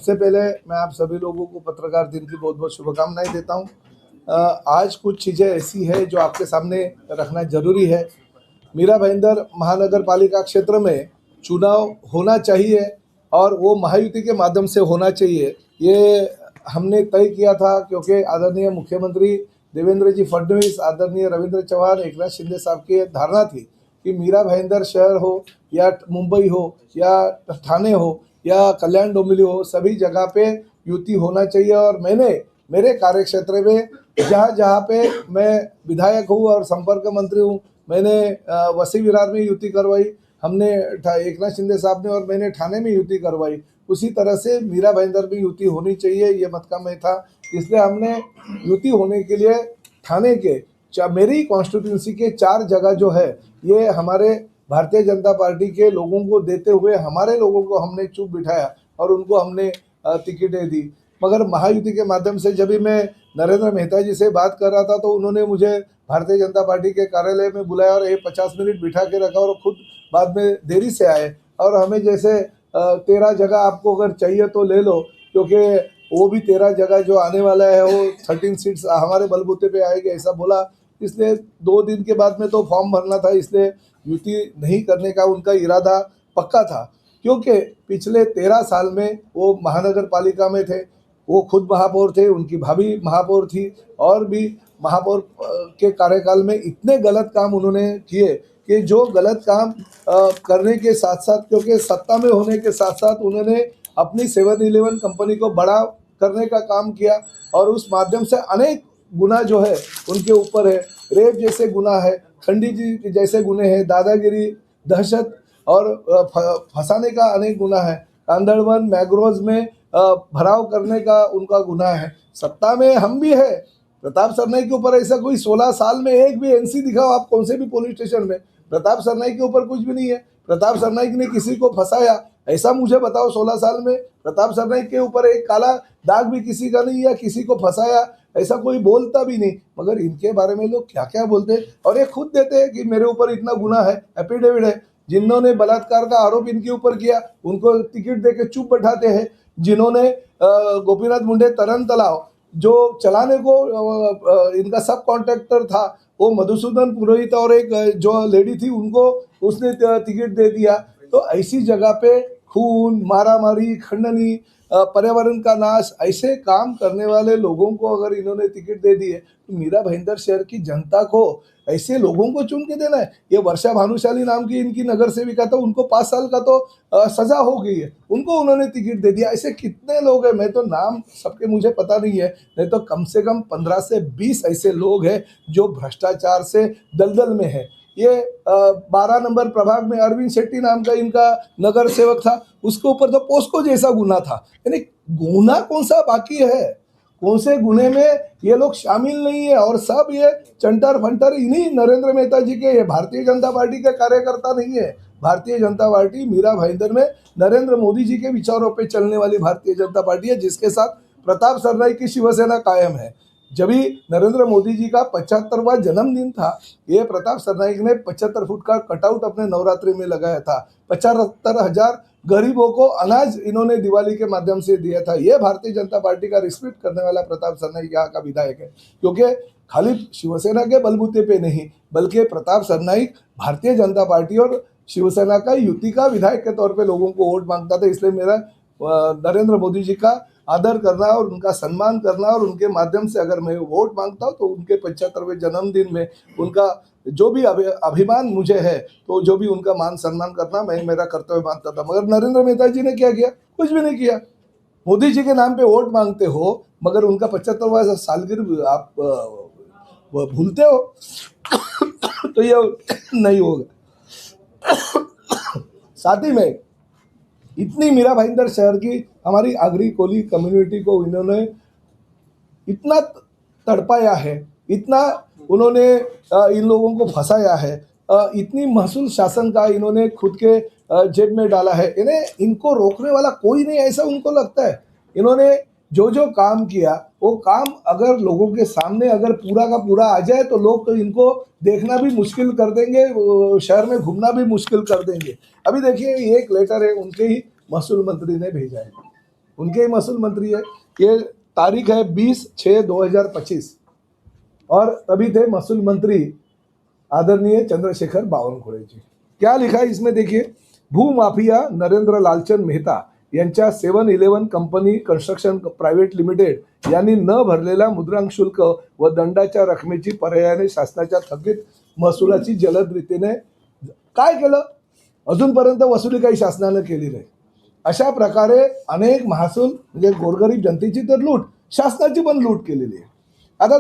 सबसे पहले मैं आप सभी लोगों को पत्रकार दिन की बहुत बहुत शुभकामनाएं देता हूं। आज कुछ चीज़ें ऐसी है जो आपके सामने रखना जरूरी है। मीरा भाईंदर महानगर पालिका क्षेत्र में चुनाव होना चाहिए और वो महायुति के माध्यम से होना चाहिए, ये हमने तय किया था, क्योंकि आदरणीय मुख्यमंत्री देवेंद्र जी फडणवीस, आदरणीय रविंद्र चौहान, एकनाथ शिंदे साहब की धारणा थी कि मीरा भाईंदर शहर हो या मुंबई हो या ठाणे हो या कल्याण डोंबिवली हो, सभी जगह पे युति होना चाहिए। और मैंने मेरे कार्यक्षेत्र में जहाँ जहाँ पे मैं विधायक हूँ और संपर्क मंत्री हूँ, मैंने वसी विरार में युति करवाई, हमने एकनाथ शिंदे साहब ने, और मैंने ठाणे में युति करवाई। उसी तरह से मीरा भाईंदर में युति होनी चाहिए, ये मत का मैं था। इसलिए हमने युति होने के लिए ठाणे के मेरी कॉन्स्टिट्यूंसी के 4 जगह जो है, ये हमारे भारतीय जनता पार्टी के लोगों को देते हुए हमारे लोगों को हमने चुप बिठाया और उनको हमने टिकटें दी। मगर महायुति के माध्यम से जब भी मैं नरेंद्र मेहता जी से बात कर रहा था तो उन्होंने मुझे भारतीय जनता पार्टी के कार्यालय में बुलाया और 50 मिनट बिठा के रखा और खुद बाद में देरी से आए और हमें जैसे 13 जगह आपको अगर चाहिए तो ले लो, क्योंकि वो भी 13 जगह जो आने वाला है वो 13 सीट्स हमारे बलबूते पे आएगी, ऐसा बोला। इसलिए 2 दिन के बाद में तो फॉर्म भरना था, इसलिए युति नहीं करने का उनका इरादा पक्का था। क्योंकि पिछले 13 साल में वो महानगर पालिका में थे, वो खुद महापौर थे, उनकी भाभी महापौर थी, और भी महापौर के कार्यकाल में इतने गलत काम उन्होंने किए कि जो गलत काम करने के साथ साथ, क्योंकि सत्ता में होने के साथ साथ उन्होंने अपनी 7-Eleven कंपनी को बड़ा करने का काम किया और उस माध्यम से अनेक गुना जो है उनके ऊपर है। रेप जैसे गुना है, खंडी जी जैसे गुने हैं, दादागिरी, दहशत और फंसाने का अनेक गुना है, कांदड़वन मैग्रोव में भराव करने का उनका गुना है। सत्ता में हम भी है, प्रताप सरनाईक के ऊपर ऐसा कोई 16 साल में एक भी एनसी दिखाओ आप कौन से भी पुलिस स्टेशन में, प्रताप सरनाईक के ऊपर कुछ भी नहीं है। प्रताप सरनाईक ने किसी को फंसाया ऐसा मुझे बताओ 16 साल में? प्रताप सरनाईक के ऊपर एक काला दाग भी किसी का नहीं, या किसी को फंसाया ऐसा कोई बोलता भी नहीं। मगर इनके बारे में लोग क्या क्या बोलते हैं, और ये खुद देते हैं कि मेरे ऊपर इतना गुना है, एफिडेविट है। जिन्होंने बलात्कार का आरोप इनके ऊपर किया उनको टिकट देके चुप बैठाते हैं। जिन्होंने गोपीनाथ मुंडे तरन तालाब जो चलाने को इनका सब कॉन्ट्रैक्टर था, वो मधुसूदन पुरोहित और एक जो लेडी थी उनको उसने टिकट दे दिया। तो ऐसी जगह पे खून, मारामारी, खंडनी, पर्यावरण का नाश, ऐसे काम करने वाले लोगों को अगर इन्होंने टिकट दे दी है तो मीरा भाईंदर शहर की जनता को ऐसे लोगों को चुन के देना है। ये वर्षा भानुशाली नाम की इनकी नगर सेविका, तो उनको 5 साल का तो सजा हो गई है, उनको उन्होंने टिकट दे दिया। ऐसे कितने लोग हैं, मैं तो नाम सबके मुझे पता नहीं है, नहीं तो कम से कम 15 से 20 ऐसे लोग हैं जो भ्रष्टाचार से दलदल में है। ये 12 नंबर प्रभाग में अरविंद शेट्टी नाम का इनका नगर सेवक था, उसके ऊपर तो पोस्को जैसा गुना था। यानी गुना कौन सा बाकी है, कौन से गुने में ये लोग शामिल नहीं है, और सब ये चंटर फंटर इन्हीं नरेंद्र मेहता जी के, भारतीय जनता पार्टी के कार्यकर्ता नहीं है। भारतीय जनता पार्टी मीरा भाईंदर में नरेंद्र मोदी जी के विचारों पे चलने वाली भारतीय जनता पार्टी है, जिसके साथ प्रताप सरनाईक की शिवसेना कायम है। जब भी नरेंद्र मोदी जी का 75वां जन्मदिन था, ये प्रताप सरनाईक ने 75 फुट का कटआउट अपने नवरात्रि में लगाया था। 75,000 गरीबों को अनाज इन्होंने दिवाली के माध्यम से दिया था। ये भारतीय जनता पार्टी का रिस्पेक्ट करने वाला प्रताप सरनाईक यहाँ का विधायक है, क्योंकि खाली शिवसेना के बलबूते पे नहीं बल्कि प्रताप सरनाईक भारतीय जनता पार्टी और शिवसेना का युति का विधायक के तौर पे लोगों को वोट मांगता था। इसलिए मेरा नरेंद्र मोदी जी का आदर करना और उनका सम्मान करना, और उनके माध्यम से अगर मैं वोट मांगता हूँ तो उनके 75वें जन्मदिन में उनका जो भी अभिमान मुझे है, तो जो भी उनका मान सम्मान करना मैं मेरा कर्तव्य मानता था। मगर नरेंद्र मेहता जी ने क्या किया? कुछ भी नहीं किया। मोदी जी के नाम पे वोट मांगते हो मगर उनका 75वां सालगिरह आप भूलते हो तो ये नहीं होगा। साथ ही में इतनी मीरा भाईंदर शहर की हमारी आगरी कोली कम्युनिटी को इन्होंने इतना तड़पाया है, इतना उन्होंने इन लोगों को फंसाया है, इतनी महसूल शासन का इन्होंने खुद के जेब में डाला है। इन्हें इनको रोकने वाला कोई नहीं ऐसा उनको लगता है। इन्होंने जो जो काम किया वो काम अगर लोगों के सामने अगर पूरा का पूरा आ जाए तो लोग तो इनको देखना भी मुश्किल कर देंगे, शहर में घूमना भी मुश्किल कर देंगे। अभी देखिए एक लेटर है उनके ही महसूल मंत्री ने भेजा है, उनके ही महसूल मंत्री है। ये तारीख है 20/6/2025 और तभी थे महसूल मंत्री आदरणीय चंद्रशेखर बावनकुळे जी। क्या लिखा है इसमें देखिए, भूमाफिया नरेंद्र लालचंद मेहता यांच्या 7-11 कंपनी कन्स्ट्रक्शन प्रायव्हेट लिमिटेड यांनी न भरलेला मुद्रांक शुल्क व दंडाच्या रकमेची पर्यायाने शासनाच्या थकीत महसुलाची जलद रीतीने काय केलं, अजूनपर्यंत वसुली काही शासनानं केली नाही। अशा प्रकारे अनेक महसूल म्हणजे गोरगरीब जनतेची तर लूट, शासनाची पण लूट केलेली आहे। आता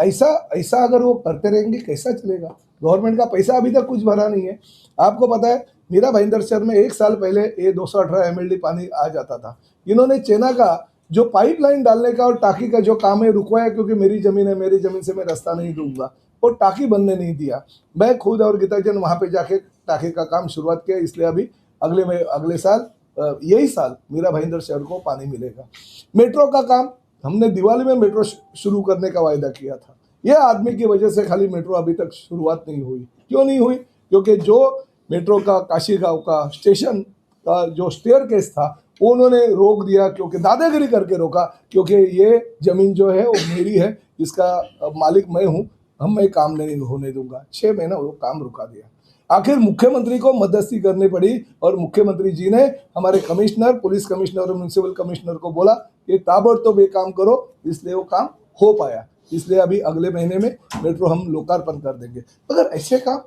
ऐसा अगर वो करते रहेंगे कैसा चलेगा? गवर्नमेंट का पैसा अभी तक कुछ भरा नहीं है। आपको पता है मीरा भाईंदर शहर में 1 साल पहले ये 218 MLD पानी आ जाता था। इन्होंने चेना का जो पाइपलाइन डालने का और टाकी का जो काम है रुकवाया, क्योंकि मेरी जमीन है, मेरी जमीन से मैं रास्ता नहीं दूंगा, वो टाकी बनने नहीं दिया। मैं खुद और गीताजन वहाँ पे जाके टाकी का काम शुरुआत किया, इसलिए अभी अगले साल यही साल मीरा भाईंदर शहर को पानी मिलेगा। मेट्रो का काम हमने दिवाली में मेट्रो शुरू करने का वायदा किया था। यह आदमी की वजह से खाली मेट्रो अभी तक शुरुआत नहीं हुई। क्यों नहीं हुई? क्योंकि जो मेट्रो का काशीगांव का स्टेशन का जो स्टेयरकेस था वो उन्होंने रोक दिया, क्योंकि दादागिरी करके रोका, क्योंकि ये जमीन जो है वो मेरी है, इसका मालिक मैं हूँ, मैं काम नहीं होने दूंगा। 6 महीना वो काम रुका दिया। आखिर मुख्यमंत्री को मध्यस्थी करनी पड़ी और मुख्यमंत्री जी ने हमारे कमिश्नर, पुलिस कमिश्नर और म्यूनिसिपल कमिश्नर को बोला कि ताबड़तोड़ ये काम करो, इसलिए वो काम हो पाया। इसलिए अभी अगले महीने में मेट्रो हम लोकार्पण कर देंगे। अगर ऐसे काम,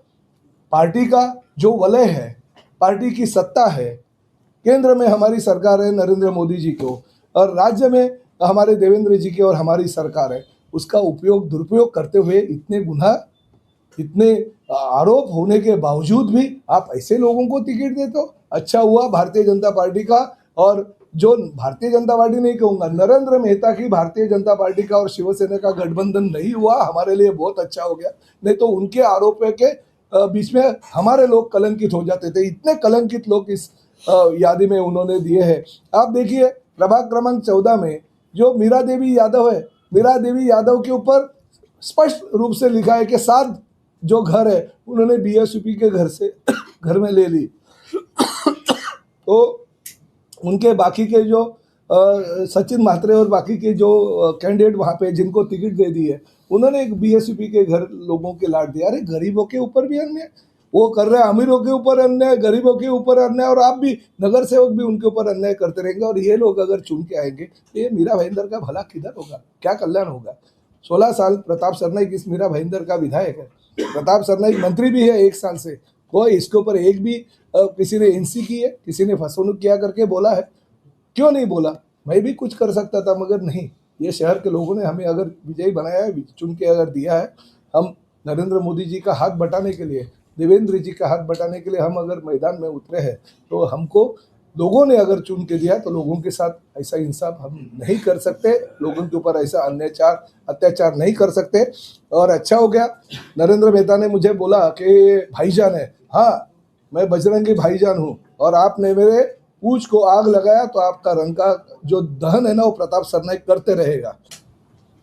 पार्टी का जो वलय है, पार्टी की सत्ता है, केंद्र में हमारी सरकार है नरेंद्र मोदी जी को, और राज्य में हमारे देवेंद्र जी की और हमारी सरकार है, उसका दुरुपयोग करते हुए इतने गुनाह, इतने आरोप होने के बावजूद भी आप ऐसे लोगों को टिकट देते हो। अच्छा हुआ भारतीय जनता पार्टी का, और जो भारतीय जनता पार्टी नहीं कहूँगा, नरेंद्र मेहता की भारतीय जनता पार्टी का और शिवसेना का गठबंधन नहीं हुआ, हमारे लिए बहुत अच्छा हो गया। नहीं तो उनके आरोपों के बीच में हमारे लोग कलंकित हो जाते थे। इतने कलंकित लोग इस यादी में उन्होंने दिए हैं। आप देखिए प्रभाग क्रमांक 14 में जो मीरा देवी यादव है, मीरा देवी यादव के ऊपर स्पष्ट रूप से लिखा है कि 7 जो घर है उन्होंने BSUP के घर में ले ली। तो उनके बाकी के जो सचिन म्हात्रे और बाकी के जो कैंडिडेट वहाँ पे जिनको टिकट दे दी है, उन्होंने एक BSUP के घर लोगों के लाट दिया। अरे गरीबों के ऊपर भी अन्याय वो कर रहे हैं, अमीरों के ऊपर अन्याय, गरीबों के ऊपर अन्याय, और आप भी नगर सेवक भी उनके ऊपर अन्याय करते रहेंगे। और ये लोग अगर चुन के आएंगे तो ये मीरा भाईंदर का भला किधर होगा, क्या कल्याण होगा? 16 साल प्रताप सरनाईक इस मीरा भाईंदर का विधायक है, प्रताप सरनाईक मंत्री भी है 1 साल से, कोई इसके ऊपर एक भी किसी ने NC की है, किसी ने फसवणूक किया करके बोला है? क्यों नहीं बोला? मैं भी कुछ कर सकता था, मगर नहीं। ये शहर के लोगों ने हमें अगर विजयी बनाया है, चुन के अगर दिया है, हम नरेंद्र मोदी जी का हाथ बटाने के लिए, देवेंद्र जी का हाथ बटाने के लिए हम अगर मैदान में उतरे हैं, तो हमको लोगों ने अगर चुन के दिया तो लोगों के साथ ऐसा इंसाफ हम नहीं कर सकते, लोगों के ऊपर ऐसा अत्याचार नहीं कर सकते। और अच्छा हो गया नरेंद्र मेहता ने मुझे बोला कि भाईजान है। हाँ, मैं बजरंगी भाईजान हूँ, और आपने मेरे पूछ को आग लगाया तो आपका रंग का जो दहन है ना वो प्रताप सरनाईक करते रहेगा।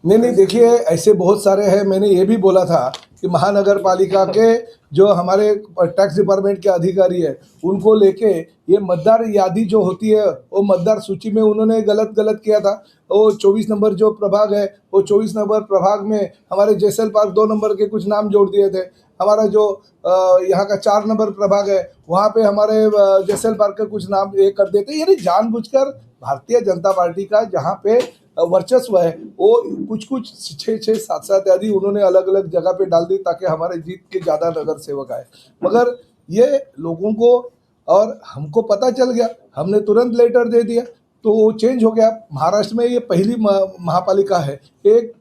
नहीं, देखिए ऐसे बहुत सारे हैं। मैंने ये भी बोला था कि महानगर पालिका के जो हमारे टैक्स डिपार्टमेंट के अधिकारी है उनको लेके ये मतदार यादी जो होती है वो मतदार सूची में उन्होंने गलत किया था। वो 24 नंबर जो प्रभाग है, वो 24 नंबर प्रभाग में हमारे जयसेल पार्क 2 नंबर के कुछ नाम जोड़ दिए थे। हमारा जो यहाँ का 4 नंबर प्रभाग है वहाँ पे हमारे जयसेल पार्क के कुछ नाम ये कर देते। यानी जानबूझकर भारतीय जनता पार्टी का जहाँ पे वर्चस्व है वो कुछ 6, 7 आदि उन्होंने अलग अलग जगह पे डाल दी ताकि हमारे जीत के ज़्यादा नगर सेवक आए। मगर ये लोगों को और हमको पता चल गया, हमने तुरंत लेटर दे दिया तो वो चेंज हो गया। महाराष्ट्र में ये पहली महापालिका है, एक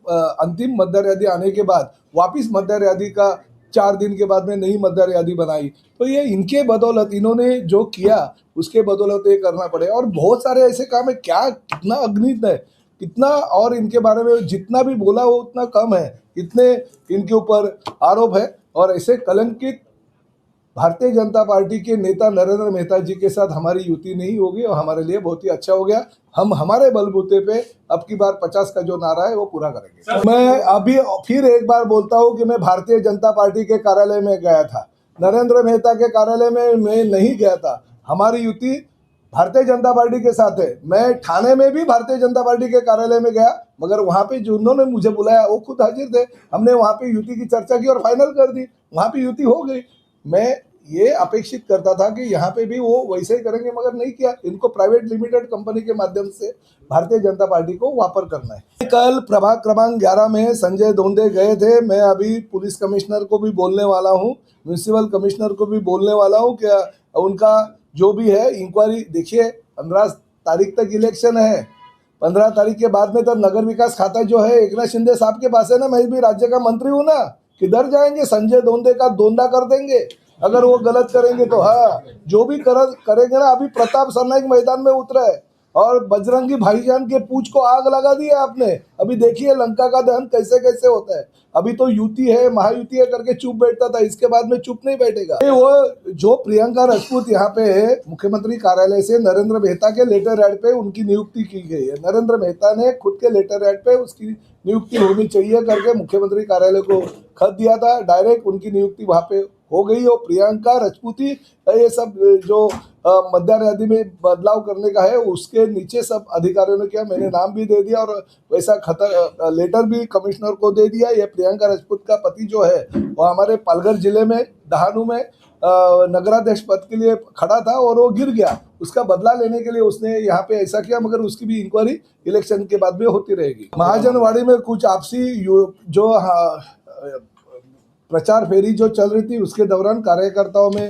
अंतिम मतदार यादी आने के बाद वापिस मतदार यादी का 4 दिन के बाद में नई मतदार यादी बनाई। तो ये इनके बदौलत, इन्होंने जो किया उसके बदौलत ये करना पड़े। और बहुत सारे ऐसे काम है, क्या कितना अग्नित है, कितना, और इनके बारे में जितना भी बोला वो उतना कम है, इतने इनके ऊपर आरोप है। और ऐसे कलंकित भारतीय जनता पार्टी के नेता नरेंद्र मेहता जी के साथ हमारी युति नहीं होगी, और हमारे लिए बहुत ही अच्छा हो गया। हम हमारे बलबूते पे अब की बार 50 का जो नारा है वो पूरा करेंगे। मैं अभी फिर एक बार बोलता हूँ कि मैं भारतीय जनता पार्टी के कार्यालय में गया था, नरेंद्र मेहता के कार्यालय में मैं नहीं गया था। हमारी युति भारतीय जनता पार्टी के साथ है। मैं ठाणे में भी भारतीय जनता पार्टी के कार्यालय में गया, मगर वहां पे जो उन्होंने मुझे बुलाया वो खुद हाजिर थे। हमने वहां पे युति की चर्चा की और फाइनल कर दी, वहां पे युति हो गई। मैं ये अपेक्षित करता था कि यहाँ पे भी वो वैसे ही करेंगे, मगर नहीं किया। इनको प्राइवेट लिमिटेड कंपनी के माध्यम से भारतीय जनता पार्टी को वापर करना है। कल प्रभाग क्रमांक 11 में संजय धोंडे गए थे। मैं अभी पुलिस कमिश्नर को भी बोलने वाला हूँ, म्यूनिसिपल कमिश्नर को भी बोलने वाला हूँ कि उनका जो भी है इंक्वायरी। देखिए 15 तारीख तक इलेक्शन है, 15 तारीख के बाद में तो नगर विकास खाता जो है एकनाथ शिंदे साहब के पास है ना। मैं भी राज्य का मंत्री हूँ ना, किधर जाएंगे? संजय धोंडे का दोंदा कर देंगे अगर वो गलत करेंगे तो। हाँ, जो भी करेंगे ना। अभी प्रताप सरनाइक मैदान में उतरा है और बजरंगी भाईजान के पूंछ को आग लगा दी है आपने। अभी देखिए लंका का दहन कैसे कैसे होता है। अभी तो युति है, महायुति है करके चुप बैठता था, इसके बाद में चुप नहीं बैठेगा। वो जो प्रियंका राजपूत यहाँ पे है, मुख्यमंत्री कार्यालय से नरेंद्र मेहता के लेटर हेड पे उनकी नियुक्ति की गई है। नरेंद्र मेहता ने खुद के लेटर हेड पे उसकी नियुक्ति होनी चाहिए करके मुख्यमंत्री कार्यालय को खत दिया था। डायरेक्ट उनकी नियुक्ति वहां पे हो गई। और प्रियंका राजपूती ये सब जो मतदार यादी में बदलाव करने का है उसके नीचे सब अधिकारियों ने किया। मैंने नाम भी दे दिया और वैसा लेटर भी कमिश्नर को दे दिया। ये प्रियंका राजपूत का पति जो है वो हमारे पालघर जिले में डहाणू में नगराध्यक्ष पद के लिए खड़ा था और वो गिर गया। उसका बदला लेने के लिए उसने यहाँ पे ऐसा किया, मगर उसकी भी इंक्वायरी इलेक्शन के बाद में होती रहेगी। महाजनवाड़ी में कुछ आपसी जो प्रचार फेरी जो चल रही थी उसके दौरान कार्यकर्ताओं में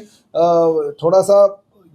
थोड़ा सा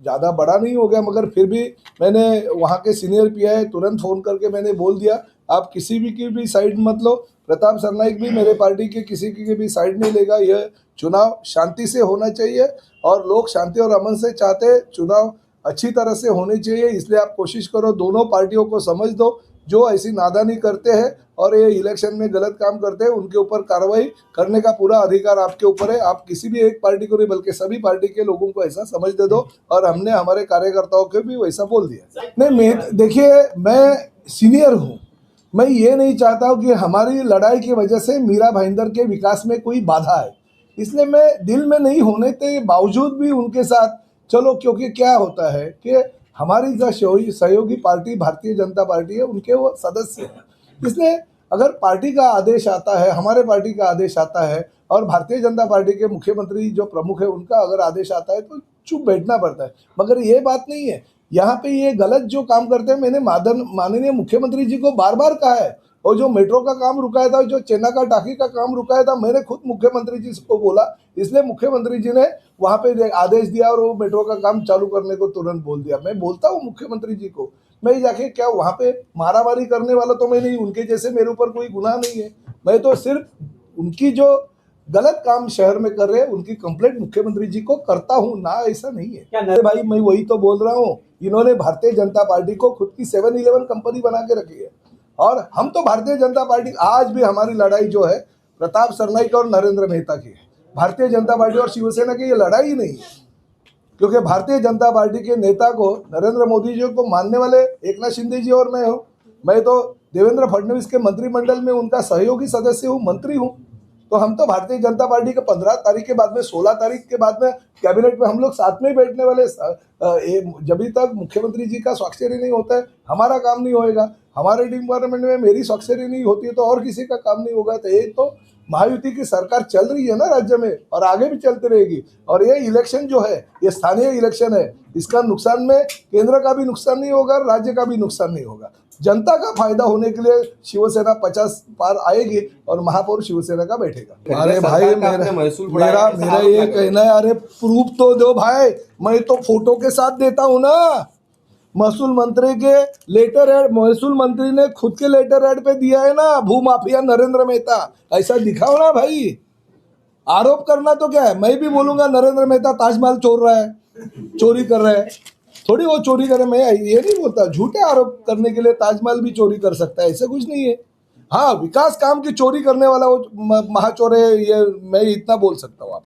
ज़्यादा बड़ा नहीं हो गया, मगर फिर भी मैंने वहाँ के सीनियर पीआई तुरंत फ़ोन करके मैंने बोल दिया आप किसी भी की भी साइड मत लो। प्रताप सरनाइक भी मेरे पार्टी के किसी की भी साइड नहीं लेगा। यह चुनाव शांति से होना चाहिए और लोग शांति और अमन से चाहते, चुनाव अच्छी तरह से होने चाहिए। इसलिए आप कोशिश करो, दोनों पार्टियों को समझ दो। जो ऐसी नादानी करते हैं और ये इलेक्शन में गलत काम करते हैं उनके ऊपर कार्रवाई करने का पूरा अधिकार आपके ऊपर है। आप किसी भी एक पार्टी को नहीं बल्कि सभी पार्टी के लोगों को ऐसा समझ दे दो। और हमने हमारे कार्यकर्ताओं को भी वैसा बोल दिया। नहीं, देखिए मैं सीनियर हूँ, मैं ये नहीं चाहता हूँ कि हमारी लड़ाई की वजह से मीरा भाईंदर के विकास में कोई बाधा है। इसलिए मैं दिल में नहीं होने के बावजूद भी उनके साथ चलो, क्योंकि क्या होता है कि हमारी जो सहयोगी पार्टी भारतीय जनता पार्टी है उनके वो सदस्य हैं। इसलिए अगर पार्टी का आदेश आता है, हमारे पार्टी का आदेश आता है और भारतीय जनता पार्टी के मुख्यमंत्री जो प्रमुख है उनका अगर आदेश आता है तो चुप बैठना पड़ता है। मगर ये बात नहीं है, यहाँ पे ये गलत जो काम करते हैं, मैंने माननीय मुख्यमंत्री जी को बार बार कहा है। और जो मेट्रो का काम रुकाया था, जो चेन्नई का टाकी का काम रुकाया था, मैंने खुद मुख्यमंत्री जी को बोला। इसलिए मुख्यमंत्री जी ने वहाँ पे आदेश दिया और वो मेट्रो का काम चालू करने को तुरंत बोल दिया। मैं बोलता हूँ मुख्यमंत्री जी को, मैं जाके क्या वहाँ पे मारामारी करने वाला तो मैं नहीं, उनके जैसे मेरे ऊपर कोई गुनाह नहीं है। मैं तो सिर्फ उनकी जो गलत काम शहर में कर रहे हैं उनकी कंप्लेंट मुख्यमंत्री जी को करता हूँ ना, ऐसा नहीं है। अरे भाई मैं वही तो बोल रहा हूँ, इन्होंने भारतीय जनता पार्टी को खुद की 7-Eleven कंपनी बना के रखी है। और हम तो भारतीय जनता पार्टी, आज भी हमारी लड़ाई जो है प्रताप सरनाइक और नरेंद्र मेहता की है। भारतीय जनता पार्टी और शिवसेना की ये लड़ाई ही नहीं है, क्योंकि भारतीय जनता पार्टी के नेता को, नरेंद्र मोदी जी को मानने वाले एकनाथ शिंदे जी और मैं हूँ। मैं तो देवेंद्र फडणवीस के मंत्रिमंडल में उनका सहयोगी सदस्य हूँ, मंत्री हूँ। तो हम तो भारतीय जनता पार्टी के 15 तारीख के बाद में, 16 तारीख के बाद में कैबिनेट में हम लोग साथ में बैठने वाले। जब तक मुख्यमंत्री जी का स्वाक्षरी नहीं होता है हमारा काम नहीं होएगा। हमारे डिपार्टमेंट में मेरी स्वाक्षरी नहीं होती है तो और किसी का काम नहीं होगा। तो एक तो महायुति की सरकार चल रही है ना राज्य में और आगे भी चलती रहेगी। और ये इलेक्शन जो है ये स्थानीय इलेक्शन है, इसका नुकसान में केंद्र का भी नुकसान नहीं होगा, राज्य का भी नुकसान नहीं होगा। जनता का फायदा होने के लिए शिवसेना 50 पार आएगी और महापौर शिवसेना का बैठेगा। अरे भाई मेरा ये कहना है, अरे प्रूफ तो दो भाई, मैं तो फोटो के साथ देता हूँ ना। महसूल मंत्री के लेटर हेड, महसूल मंत्री ने खुद के लेटर हेड पे दिया है ना, भूमाफिया नरेंद्र मेहता, ऐसा दिखाओ ना भाई। आरोप करना तो क्या है, मैं भी बोलूंगा नरेंद्र मेहता ताजमहल चोर रहा है, चोरी कर रहा है, थोड़ी वो चोरी करे। मैं ये नहीं बोलता, झूठे आरोप करने के लिए ताजमहल भी चोरी कर सकता है, ऐसा कुछ नहीं है। हाँ, विकास काम की चोरी करने वाला वो महाचोर है, ये मैं इतना बोल सकता हूँ आप।